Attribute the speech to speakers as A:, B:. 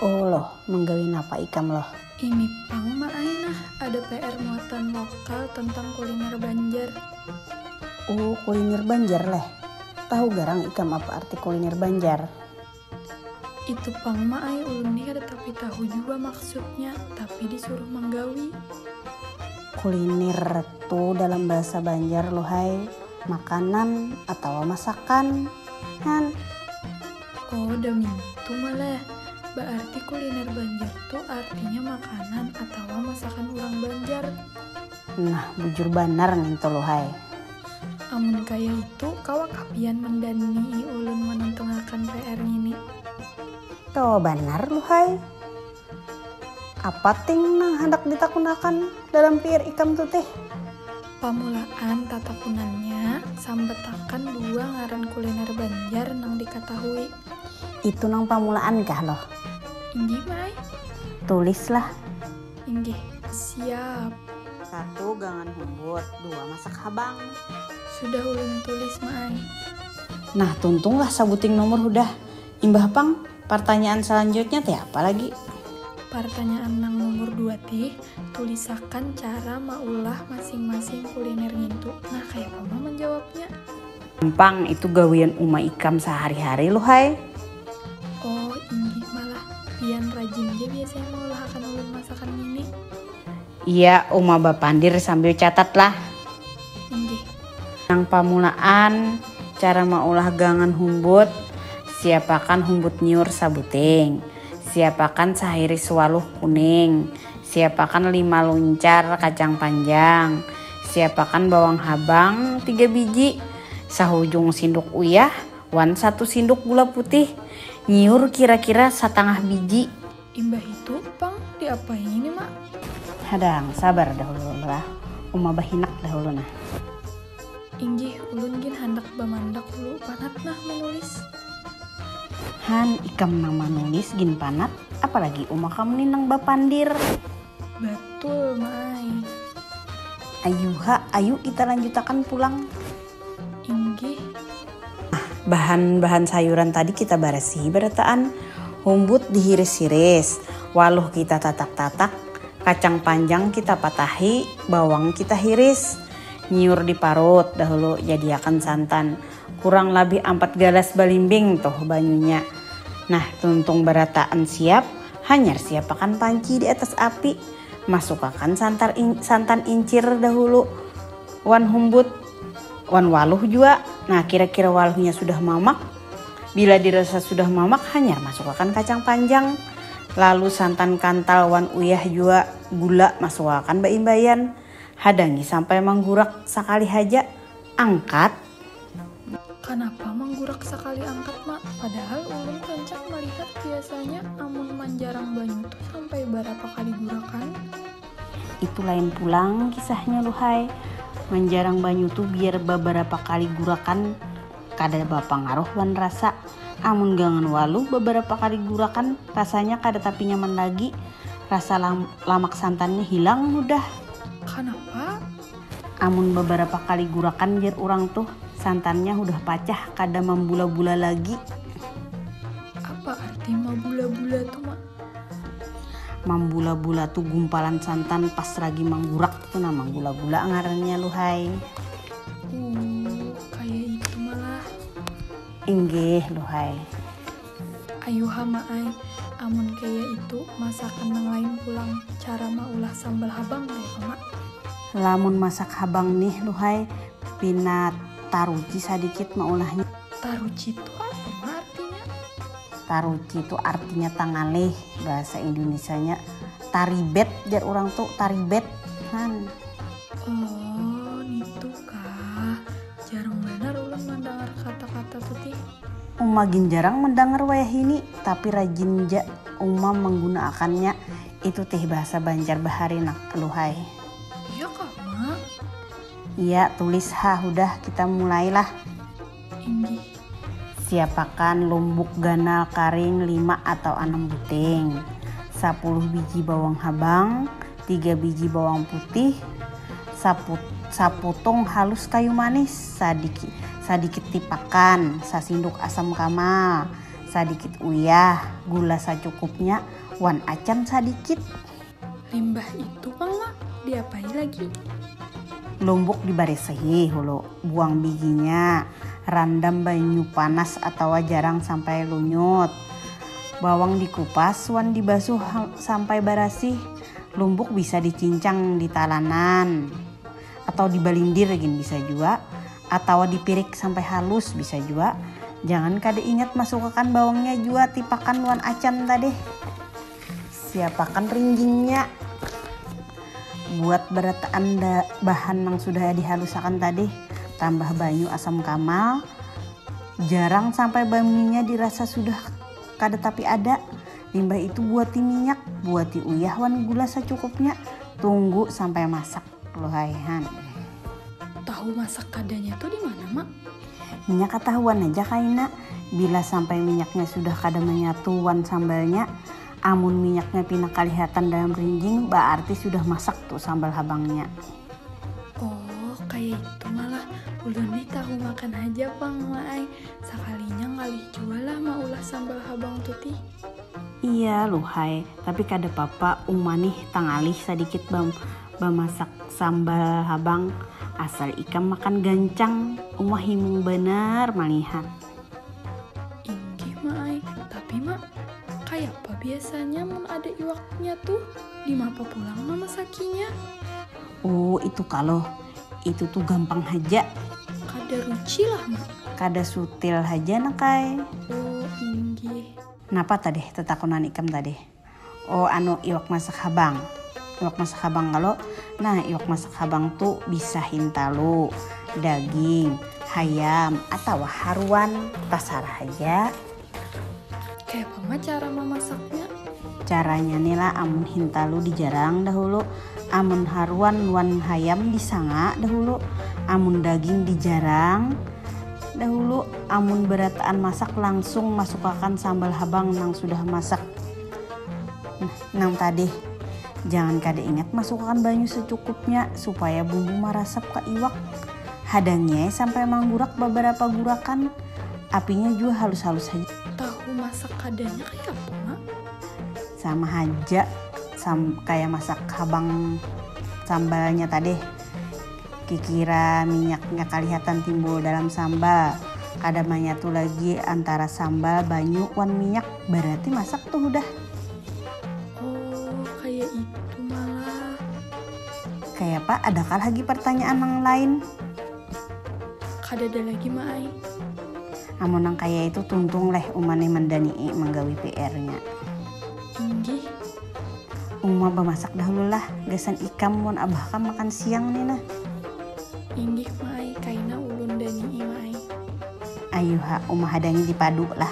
A: Oh loh, menggawin apa ikam loh?
B: Ini pang ma'ainah ada PR muatan lokal tentang kuliner Banjar.
A: Oh, kuliner Banjar leh. Tahu garang ikam apa arti kuliner Banjar?
B: Itu pang ma'ai ulun nih ada tapi tahu juga maksudnya, tapi disuruh menggawi.
A: Kuliner tuh dalam bahasa Banjar loh hai, makanan atau masakan. Han.
B: Oh, dami itu malah. Berarti kuliner Banjar tuh artinya makanan atau masakan orang Banjar.
A: Nah, bujur banar nih loh hai.
B: Amun kaya itu kawa kapian mendani ulun menentuakan PR ini.
A: Kau banar loh hai. Apa ting nang hendak ditakunakan dalam PR ikam tuh teh?
B: Pamulaan tatapunannya sambetakan dua ngaran kuliner Banjar nang diketahui.
A: Itu nang pamulaan kah loh?
B: Inggih mai?
A: Tulislah.
B: Inggih, siap.
A: 1 gangan humbut, 2 masak habang.
B: Sudah ulun tulis mai.
A: Nah, tuntunglah sabuting nomor udah. Imbah pang, pertanyaan selanjutnya teh apa lagi?
B: Pertanyaan nang nomor 2 tih, tulisakan cara maulah masing-masing kuliner ngintu. Nah, kayak apa menjawabnya?
A: Gampang, itu gawian Uma ikam sehari-hari loh hai.
B: Oh, inggih malah. Pian rajin aja biasanya maulah akan ulun masakan ini.
A: Iya, Uma bapandir sambil catat lah.
B: Inggih.
A: Nang pamulaan, cara maulah gangan humbut, siapakan humbut nyur sabuting. Siapakan sairis waluh kuning. Siapakan 5 luncar kacang panjang. Siapakan bawang habang 3 biji. Sahujung sinduk uyah, 1 sinduk gula putih. Nyiur kira-kira 1/2 biji.
B: Imbah itu pang diapain ini mak?
A: Hadang, sabar dahulu lah. Uma bahinak dahulu nah.
B: Inggih ulun gin hendak bamandak dulu panat nah menulis.
A: Han ikam nama nulis gin panat, apalagi Uma kamu nang bapandir.
B: Betul mai.
A: Ayo kita lanjutakan pulang.
B: Inggih.
A: Bahan-bahan sayuran tadi kita baresi berataan. Humbut dihiris-hiris, waluh kita tatak-tatak, kacang panjang kita patahi, bawang kita hiris. Nyiur diparut dahulu jadiakan santan. Kurang lebih 4 gelas balimbing toh banyunya. Nah, tuntung berataan siap, hanyar siapakan panci di atas api. Masukkan santan incir dahulu. Wan humbut, wan waluh juga. Nah, kira-kira waluhnya sudah mamak. Bila dirasa sudah mamak, hanyar masukkan kacang panjang. Lalu santan kantal wan uyah juga, gula masukkan baimbayan. Hadangi sampai menggurak sekali haja. Angkat.
B: Kenapa menggurak sekali angkat mak? Padahal ulun rancak melihat biasanya amun manjarang banyu tuh sampai berapa kali gurakan?
A: Itu lain pulang kisahnya luhai. Manjarang banyu tuh biar beberapa kali gurakan kada bapa ngaruh wan rasa. Amun gangan walu beberapa kali gurakan rasanya kada tapi nyaman lagi. Rasa lamak santannya hilang udah.
B: Kenapa?
A: Amun beberapa kali gurakan biar orang tuh santannya udah pacah kada membula-bula lagi.
B: Apa arti mabula-bula tuh mak?
A: Membula-bula tuh gumpalan santan pas lagi menggurak tuh nama gula-gula ngarannya luhai.
B: Kayak itu malah.
A: Inggih luhai.
B: Ayo hamaai, amun kayak itu masakan yang lain pulang. Cara maulah sambal habang kayak mak.
A: Lamun masak habang nih luhai, pina taruci sedikit maulahnya.
B: Taruci itu apa mak artinya?
A: Taruci itu artinya tangaleh, bahasa Indonesianya taribet, jar orang tuh taribet. Han.
B: Oh, itu kah? Jarang benar ulang mendengar kata-kata putih.
A: Uma gin jarang mendengar wayah ini, tapi rajin ja Uma menggunakannya. Itu teh bahasa Banjar baharinak luhai.
B: Iya kah mak?
A: Iya, tulis udah kita mulailah.
B: Inggih.
A: Siapakan lumbuk ganal karing 5 atau 6 buting, 10 biji bawang habang, 3 biji bawang putih, sapotong halus kayu manis, sadikit tipakan, sasinduk asam kamal, Sadikit uyah, gula secukupnya, wan acan sadikit.
B: Limbah itu Pang Mak, diapain lagi?
A: Lumbuk dibarisihi hulu, buang bijinya, rendam banyu panas atau jarang sampai lunyut. Bawang dikupas, wan dibasuh sampai barasih. Lumbuk bisa dicincang di talanan atau dibalindir gin bisa juga, atau dipirik sampai halus bisa juga. Jangan kada ingat masukkan bawangnya juga, tipakan wan acan tadi. Siapakan ringgingnya. Buat berataan bahan yang sudah dihaluskan tadi, tambah banyu asam kamal. Jarang sampai banyunya dirasa sudah kada tapi ada. Limbah itu buati minyak, buati uyah wan gula secukupnya. Tunggu sampai masak lohaihan.
B: Tahu masak kadanya tuh di mana Mak?
A: Minyak ketahuan aja kaina. Bila sampai minyaknya sudah kada menyatuan sambalnya, amun minyaknya pindah kelihatan dalam ringging, berarti sudah masak tuh sambal habangnya.
B: Oh kayak itu malah. Ulun nih tahu makan aja Pang Mak. Sekalinya ngalih jual lah mau ulah sambal habang tuti.
A: Iya luhai, tapi kada papa nih tangalih sedikit masak sambal habang. Asal ikan makan gancang, umah himung benar malihat.
B: Inggih Mak, tapi Mak, kayak apa biasanya mun ada iwaknya tuh? Di mapa pulang mama sakinya?
A: Oh itu kalau, itu tuh gampang aja.
B: Kada ruci lah Mak.
A: Kada sutil aja nakai.
B: Oh inggih.
A: Napa tadi tetakunan ikam tadi? Oh iwak masak habang. Iwak masak habang kalau, nah iwak masak habang tuh bisa hintalu, daging, hayam, atau haruan, tasarah aja.
B: Kayak apa Mak cara memasaknya?
A: Caranya nih lah, amun hintalu dijarang dahulu, amun haruan wan hayam disanga dahulu, amun daging dijarang dahulu, amun berataan masak langsung masukkan sambal habang yang sudah masak. Nang tadi jangan kada ingat masukkan banyu secukupnya supaya bumbu marasap ke iwak. Hadangnya sampai manggurak beberapa gurakan. Apinya juga halus-halus aja.
B: Tahu masak kadanya kayak apa Mak?
A: Sama aja kayak masak habang sambalnya tadi. Kikira minyaknya kelihatan timbul dalam sambal. Kada menyatu lagi antara sambal, banyu, wan minyak. Berarti masak tuh udah.
B: Oh kayak itu malah.
A: Kayak apa? Adakah lagi pertanyaan yang lain?
B: Kada ada lagi Mak.
A: Amun nang kaya itu tuntung leh umane mendani menggawi PR-nya.
B: Inggih.
A: Uma bemasak dahulu lah, gasan ikam mun abah kan makan siang nih nah.
B: Inggih Mak, kaina ulun dani Mak.
A: Ayo ha, uma hadangi dipadu lah.